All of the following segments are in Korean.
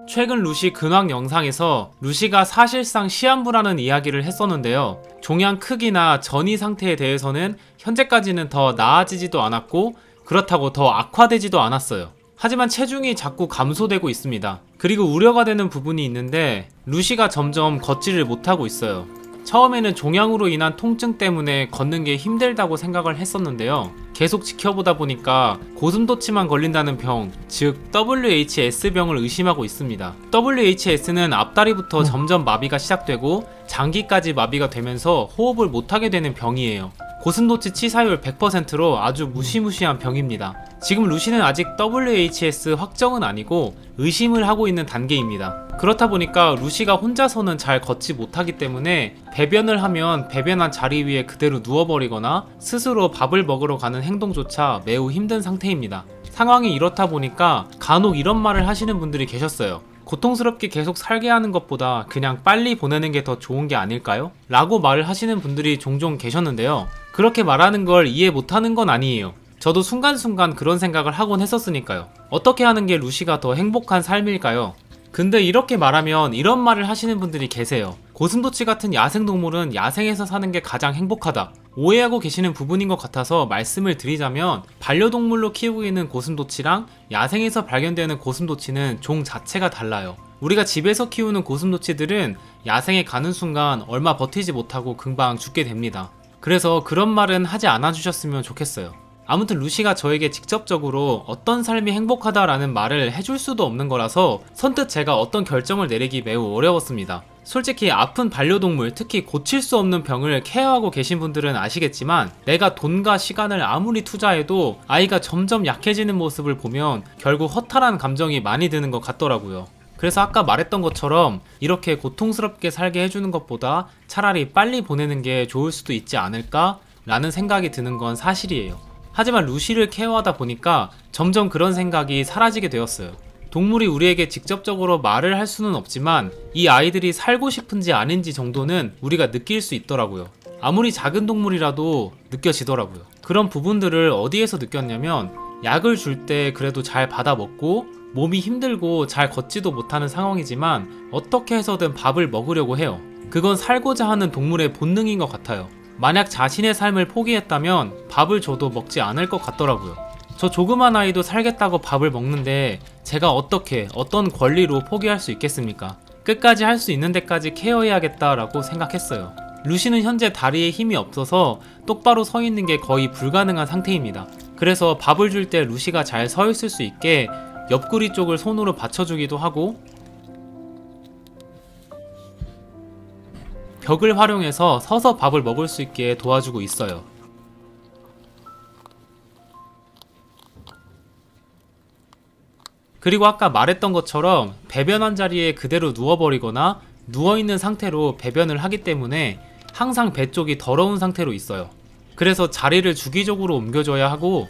최근 루시 근황 영상에서 루시가 사실상 시한부라는 이야기를 했었는데요. 종양 크기나 전이 상태에 대해서는 현재까지는 더 나아지지도 않았고 그렇다고 더 악화되지도 않았어요. 하지만 체중이 자꾸 감소되고 있습니다. 그리고 우려가 되는 부분이 있는데 루시가 점점 걷지를 못하고 있어요. 처음에는 종양으로 인한 통증 때문에 걷는 게 힘들다고 생각을 했었는데요. 계속 지켜보다 보니까 고슴도치만 걸린다는 병, 즉 WHS병을 의심하고 있습니다. WHS는 앞다리부터 점점 마비가 시작되고 장기까지 마비가 되면서 호흡을 못하게 되는 병이에요. 고슴도치 치사율 100%로 아주 무시무시한 병입니다. 지금 루시는 아직 WHS 확정은 아니고 의심을 하고 있는 단계입니다. 그렇다 보니까 루시가 혼자서는 잘 걷지 못하기 때문에 배변을 하면 배변한 자리 위에 그대로 누워버리거나 스스로 밥을 먹으러 가는 행동조차 매우 힘든 상태입니다. 상황이 이렇다 보니까 간혹 이런 말을 하시는 분들이 계셨어요. 고통스럽게 계속 살게 하는 것보다 그냥 빨리 보내는 게 더 좋은 게 아닐까요? 라고 말을 하시는 분들이 종종 계셨는데요. 그렇게 말하는 걸 이해 못하는 건 아니에요. 저도 순간순간 그런 생각을 하곤 했었으니까요. 어떻게 하는 게 루시가 더 행복한 삶일까요? 근데 이렇게 말하면 이런 말을 하시는 분들이 계세요. 고슴도치 같은 야생동물은 야생에서 사는 게 가장 행복하다. 오해하고 계시는 부분인 것 같아서 말씀을 드리자면 반려동물로 키우고 있는 고슴도치랑 야생에서 발견되는 고슴도치는 종 자체가 달라요. 우리가 집에서 키우는 고슴도치들은 야생에 가는 순간 얼마 버티지 못하고 금방 죽게 됩니다. 그래서 그런 말은 하지 않아 주셨으면 좋겠어요. 아무튼 루시가 저에게 직접적으로 어떤 삶이 행복하다라는 말을 해줄 수도 없는 거라서 선뜻 제가 어떤 결정을 내리기 매우 어려웠습니다. 솔직히 아픈 반려동물, 특히 고칠 수 없는 병을 케어하고 계신 분들은 아시겠지만 내가 돈과 시간을 아무리 투자해도 아이가 점점 약해지는 모습을 보면 결국 허탈한 감정이 많이 드는 것 같더라고요. 그래서 아까 말했던 것처럼 이렇게 고통스럽게 살게 해주는 것보다 차라리 빨리 보내는 게 좋을 수도 있지 않을까? 라는 생각이 드는 건 사실이에요. 하지만 루시를 케어하다 보니까 점점 그런 생각이 사라지게 되었어요. 동물이 우리에게 직접적으로 말을 할 수는 없지만 이 아이들이 살고 싶은지 아닌지 정도는 우리가 느낄 수 있더라고요. 아무리 작은 동물이라도 느껴지더라고요. 그런 부분들을 어디에서 느꼈냐면 약을 줄 때 그래도 잘 받아 먹고 몸이 힘들고 잘 걷지도 못하는 상황이지만 어떻게 해서든 밥을 먹으려고 해요. 그건 살고자 하는 동물의 본능인 것 같아요. 만약 자신의 삶을 포기했다면 밥을 줘도 먹지 않을 것 같더라고요. 저 조그만 아이도 살겠다고 밥을 먹는데 제가 어떻게 어떤 권리로 포기할 수 있겠습니까? 끝까지 할 수 있는 데까지 케어해야겠다라고 생각했어요. 루시는 현재 다리에 힘이 없어서 똑바로 서 있는 게 거의 불가능한 상태입니다. 그래서 밥을 줄 때 루시가 잘 서 있을 수 있게 옆구리 쪽을 손으로 받쳐주기도 하고 벽을 활용해서 서서 밥을 먹을 수 있게 도와주고 있어요. 그리고 아까 말했던 것처럼 배변한 자리에 그대로 누워버리거나 누워있는 상태로 배변을 하기 때문에 항상 배 쪽이 더러운 상태로 있어요. 그래서 자리를 주기적으로 옮겨줘야 하고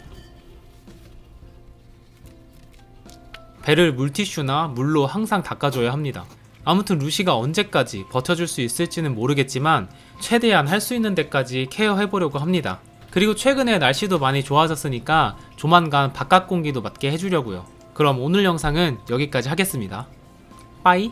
배를 물티슈나 물로 항상 닦아줘야 합니다. 아무튼 루시가 언제까지 버텨줄 수 있을지는 모르겠지만 최대한 할 수 있는 데까지 케어해보려고 합니다. 그리고 최근에 날씨도 많이 좋아졌으니까 조만간 바깥 공기도 맞게 해주려고요. 그럼 오늘 영상은 여기까지 하겠습니다. 빠이.